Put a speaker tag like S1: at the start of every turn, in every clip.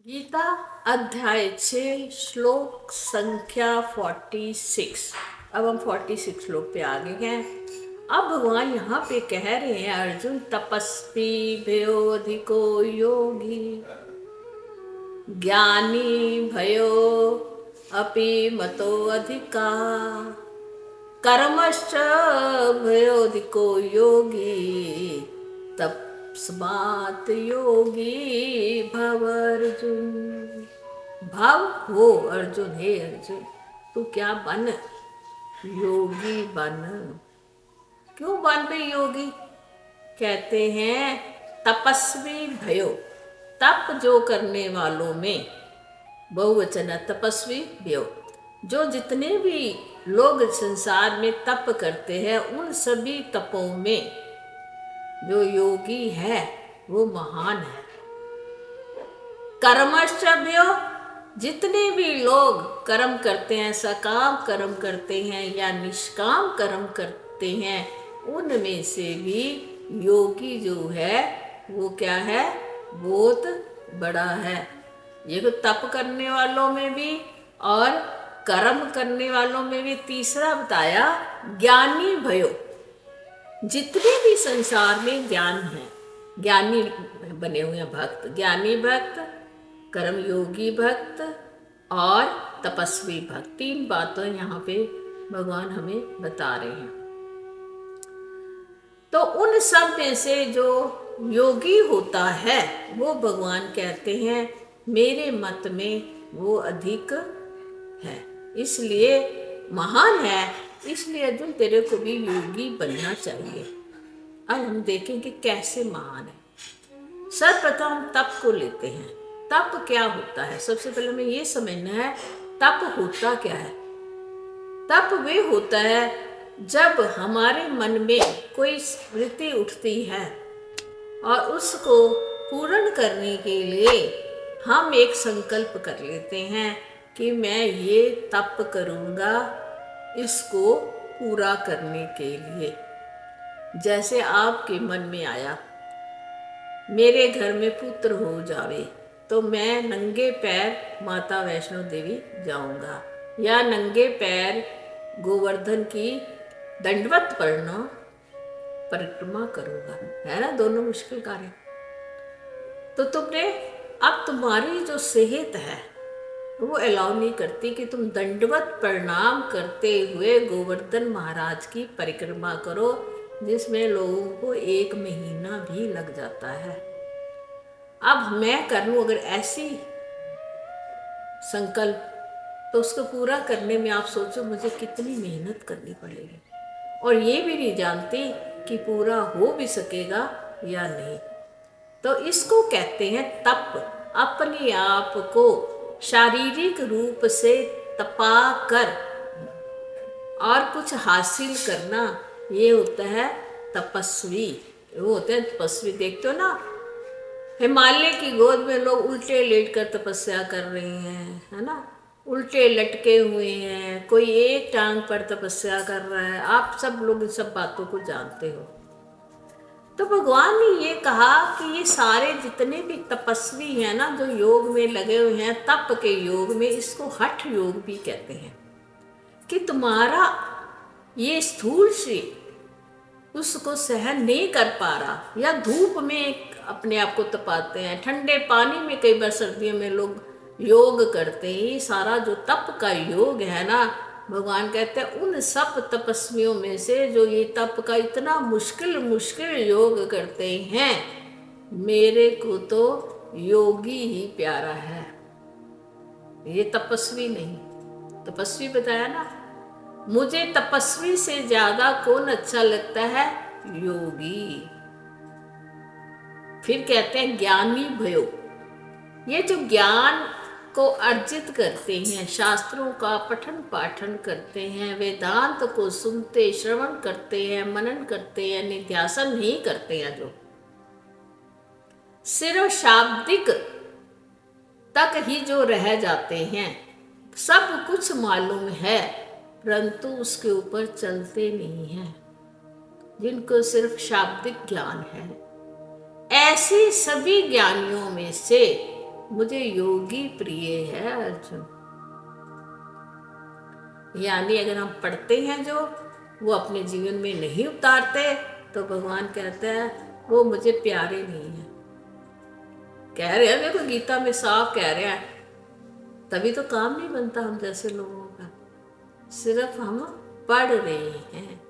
S1: गीता अध्याय 6 श्लोक संख्या 46। अब हम 46 श्लोक पे आ गए हैं। अब भगवान यहाँ पे कह रहे हैं, अर्जुन तपस्वी भयो अधिको योगी ज्ञानी भयो अपि मतो अधिका कर्मश्च भयो अधिको योगी तस्मात् योगी भव अर्जुन। भव हो अर्जुन, हे अर्जुन तू क्या बन, योगी बन। क्यों बन बे योगी? कहते हैं तपस्वी भयो, तप जो करने वालों में, बहुवचन है तपस्वी भयो, जो जितने भी लोग संसार में तप करते हैं उन सभी तपों में जो योगी है वो महान है। कर्मश्चभ्यो, जितने भी लोग कर्म करते हैं, सकाम कर्म करते हैं या निष्काम कर्म करते हैं, उनमें से भी योगी जो है वो क्या है, बहुत बड़ा है। ये तो तप करने वालों में भी और कर्म करने वालों में भी। तीसरा बताया ज्ञानी भयो, जितने भी संसार में ज्ञान है, ज्ञानी बने हुए हैं भक्त, ज्ञानी भक्त, कर्मयोगी भक्त और तपस्वी भक्त। तीन बातें यहाँ पे भगवान हमें बता रहे हैं। तो उन सब में से जो योगी होता है वो भगवान कहते हैं मेरे मत में वो अधिक है, इसलिए महान है। इसलिए अर्जुन तेरे को भी योगी बनना चाहिए। अब हम देखेंगे कैसे महान है। सर्वप्रथम हम तप को लेते हैं। तप क्या होता है? सबसे पहले हमें ये समझना है तप होता क्या है। तप वे होता है जब हमारे मन में कोई स्मृति उठती है और उसको पूर्ण करने के लिए हम एक संकल्प कर लेते हैं कि मैं ये तप करूँगा इसको पूरा करने के लिए। जैसे आपके मन में आया मेरे घर में पुत्र हो जावे तो मैं नंगे पैर माता वैष्णो देवी जाऊंगा, या नंगे पैर गोवर्धन की दंडवत परिक्रमा करूंगा, है ना, दोनों मुश्किल कार्य। तो तुमने, अब तुम्हारी जो सेहत है वो अलाउ नहीं करती कि तुम दंडवत प्रणाम करते हुए गोवर्धन महाराज की परिक्रमा करो, जिसमें लोगों को 1 महीना भी लग जाता है। अब मैं कर लूँ अगर ऐसी संकल्प, तो उसको पूरा करने में आप सोचो मुझे कितनी मेहनत करनी पड़ेगी, और ये भी नहीं जानती कि पूरा हो भी सकेगा या नहीं। तो इसको कहते हैं तप। अपने आप को शारीरिक रूप से तपा कर और कुछ हासिल करना, ये होता है तपस्वी। वो होते हैं तपस्वी। देखते हो ना, हिमालय की गोद में लोग उल्टे लेट कर तपस्या कर रहे हैं, है ना, उल्टे लटके हुए हैं, कोई एक टांग पर तपस्या कर रहा है। आप सब लोग इन सब बातों को जानते हो। तो भगवान ने ये कहा कि ये सारे जितने भी तपस्वी हैं ना, जो योग में लगे हुए हैं, तप के योग में, इसको हठ योग भी कहते हैं, कि तुम्हारा ये स्थूल शरीर उसको सहन नहीं कर पा रहा, या धूप में अपने आप को तपाते हैं, ठंडे पानी में कई बार सर्दियों में लोग योग करते हैं। सारा जो तप का योग है ना, भगवान कहते हैं उन सब तपस्वियों में से जो ये तप का इतना मुश्किल योग करते हैं, मेरे को तो योगी ही प्यारा है, ये तपस्वी नहीं। तपस्वी बताया ना, मुझे तपस्वी से ज्यादा कौन अच्छा लगता है? योगी। फिर कहते हैं ज्ञानी भयो, ये जो ज्ञान को अर्जित करते हैं, शास्त्रों का पठन पाठन करते हैं, वेदांत को सुनते श्रवण करते हैं, मनन करते हैं, निध्यासन नहीं करते हैं, जो सिर्फ शाब्दिक तक ही जो रह जाते हैं, सब कुछ मालूम है परंतु उसके ऊपर चलते नहीं हैं, जिनको सिर्फ शाब्दिक ज्ञान है, ऐसे सभी ज्ञानियों में से मुझे योगी प्रिय है अर्जुन। यानी अगर हम पढ़ते हैं जो, वो अपने जीवन में नहीं उतारते, तो भगवान कहते हैं वो मुझे प्यारे नहीं है। कह रहे हैं, देखो गीता में साफ कह रहे हैं, तभी तो काम नहीं बनता हम जैसे लोगों का। सिर्फ हम पढ़ रहे हैं।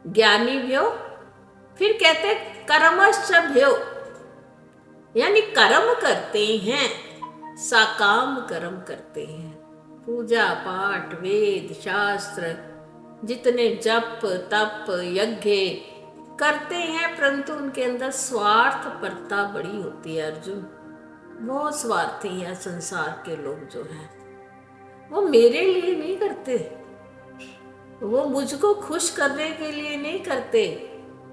S1: ज्ञानी भ्यो, फिर कहते कर्मश्च भ्यो, यानी कर्म करते हैं, साकाम कर्म करते हैं। पूजा पाठ, वेद शास्त्र, जितने जप तप यज्ञ करते हैं, परंतु उनके अंदर स्वार्थपरता बड़ी होती है अर्जुन। बहुत स्वार्थी है संसार के लोग जो हैं। वो मेरे लिए नहीं करते, वो मुझको खुश करने के लिए नहीं करते।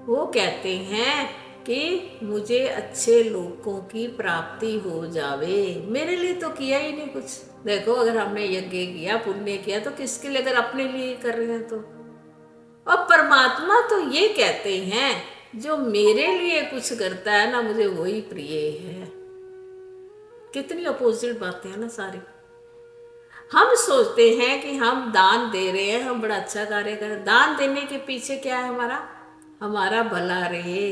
S1: वो कहते हैं कि मुझे अच्छे लोगों की प्राप्ति हो जावे, मेरे लिए तो किया ही नहीं कुछ। देखो अगर हमने यज्ञ किया, पुण्य किया, तो किसके लिए? अगर अपने लिए कर रहे हैं तो। और परमात्मा तो ये कहते हैं जो मेरे लिए कुछ करता है ना, मुझे वही प्रिय है। कितनी अपोजिट बातें हैं ना सारी। हम सोचते हैं कि हम दान दे रहे हैं, हम बड़ा अच्छा कार्य कर रहे हैं। दान देने के पीछे क्या है? हमारा भला रहे।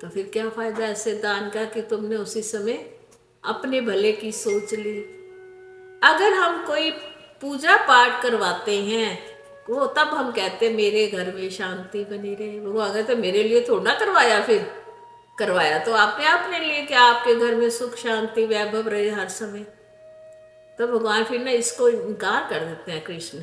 S1: तो फिर क्या फायदा ऐसे दान का कि तुमने उसी समय अपने भले की सोच ली। अगर हम कोई पूजा पाठ करवाते हैं, वो तब हम कहते मेरे घर में शांति बनी रहे। वो अगर तो मेरे लिए थोड़ा ना करवाया, फिर करवाया तो आपने अपने लिए, क्या आपके घर में सुख शांति वैभव रहे हर समय। तो भगवान फिर ना इसको इनकार कर देते हैं। कृष्ण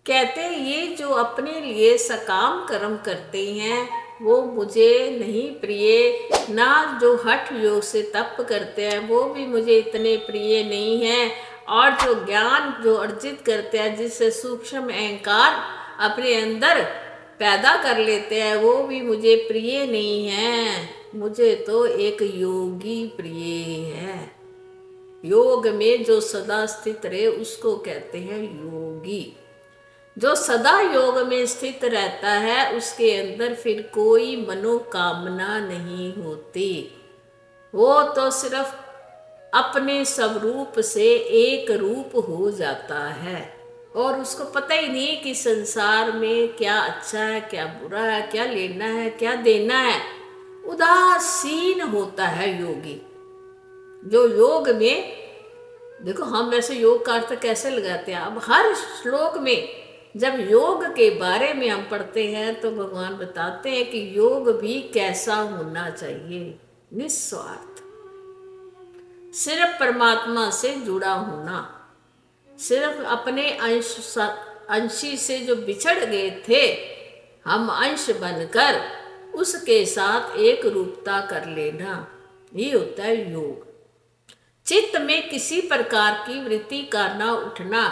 S1: कहते हैं ये जो अपने लिए सकाम कर्म करते हैं वो मुझे नहीं प्रिय, ना जो हठ योग से तप करते हैं वो भी मुझे इतने प्रिय नहीं हैं, और जो ज्ञान जो अर्जित करते हैं जिससे सूक्ष्म अहंकार अपने अंदर पैदा कर लेते हैं वो भी मुझे प्रिय नहीं है। मुझे तो एक योगी प्रिय है। योग में जो सदा स्थित रहे उसको कहते हैं योगी। जो सदा योग में स्थित रहता है उसके अंदर फिर कोई मनोकामना नहीं होती। वो तो सिर्फ अपने स्वरूप से एक रूप हो जाता है, और उसको पता ही नहीं कि संसार में क्या अच्छा है क्या बुरा है, क्या लेना है क्या देना है। उदासीन होता है योगी। जो योग में, देखो हम वैसे योग का अर्थ कैसे लगाते हैं। अब हर श्लोक में जब योग के बारे में हम पढ़ते हैं तो भगवान बताते हैं कि योग भी कैसा होना चाहिए। निस्वार्थ, सिर्फ परमात्मा से जुड़ा होना। सिर्फ अपने अंशी से जो बिछड़ गए थे, हम अंश बनकर उसके साथ एक रूपता कर लेना, ये होता है योग। चित्त में किसी प्रकार की वृत्ति का न उठना,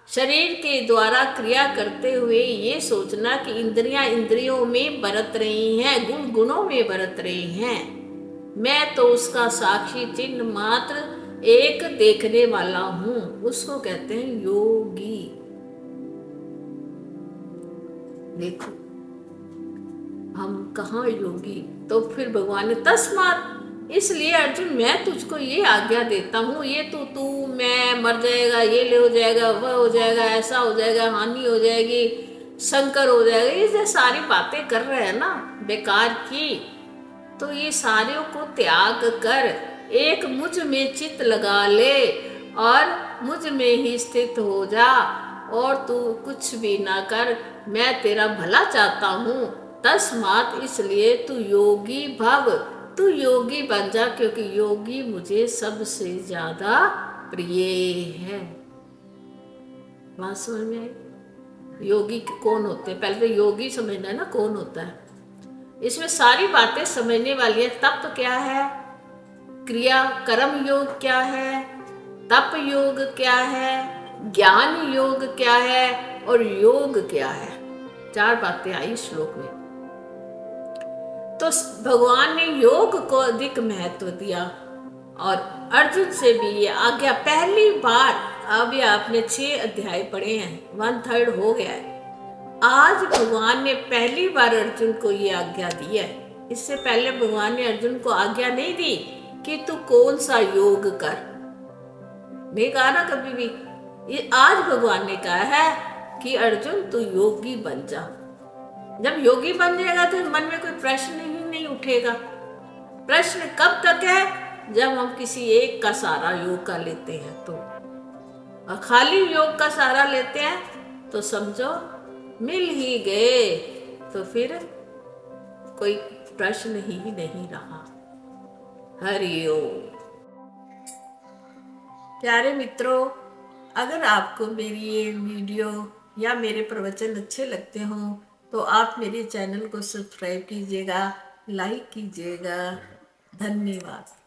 S1: शरीर के द्वारा क्रिया करते हुए ये सोचना कि इंद्रियां इंद्रियों में बरत रही हैं, गुण गुणों में बरत रही हैं, मैं तो उसका साक्षी चिन्ह मात्र एक देखने वाला हूं, उसको कहते हैं योगी। देखो हम कहाँ योगी। तो फिर भगवान ने तस्मात्, इसलिए अर्जुन मैं तुझको ये आज्ञा देता हूँ, ये तो तू मैं मर जाएगा, ये ले हो जाएगा, वह हो जाएगा, ऐसा हो जाएगा, हानि हो जाएगी, संकर हो जाएगा, ये जो सारी बातें कर रहे हैं ना बेकार की, तो ये सारियों को त्याग कर एक मुझ में चित्त लगा ले और मुझ में ही स्थित हो जा, और तू कुछ भी ना कर, मैं तेरा भला चाहता हूँ। तस्मात्, इसलिए तू योगी भव, तू योगी बन जा, क्योंकि योगी मुझे सबसे ज्यादा प्रिय है। बात समझ में आई? योगी कौन होते हैं? पहले तो योगी समझना है ना कौन होता है। इसमें सारी बातें समझने वाली है। तप क्या है, क्रिया कर्म योग क्या है, तप योग क्या है, ज्ञान योग क्या है और योग क्या है। 4 बातें आई श्लोक में। तो भगवान ने योग को अधिक महत्व दिया, और अर्जुन से भी ये आज्ञा पहली बार, अभी आपने 6 अध्याय पढ़े हैं, 1/3 हो गया है। आज भगवान ने पहली बार अर्जुन को ये आज्ञा दी है। इससे पहले भगवान ने अर्जुन को आज्ञा नहीं दी कि तू कौन सा योग कर। नहीं कहा ना कभी भी, ये आज भगवान ने कहा है कि अर्जुन तू योगी बन जा। जब योगी बन जाएगा तो मन में कोई प्रश्न ही नहीं उठेगा। प्रश्न कब तक है, जब हम किसी एक का सहारा योग का लेते हैं तो। और खाली योग का सहारा लेते हैं तो समझो मिल ही गए, तो फिर कोई प्रश्न ही नहीं रहा। हरि ओम। प्यारे मित्रों, अगर आपको मेरी ये वीडियो या मेरे प्रवचन अच्छे लगते हों तो आप मेरे चैनल को सब्सक्राइब कीजिएगा, लाइक कीजिएगा। धन्यवाद।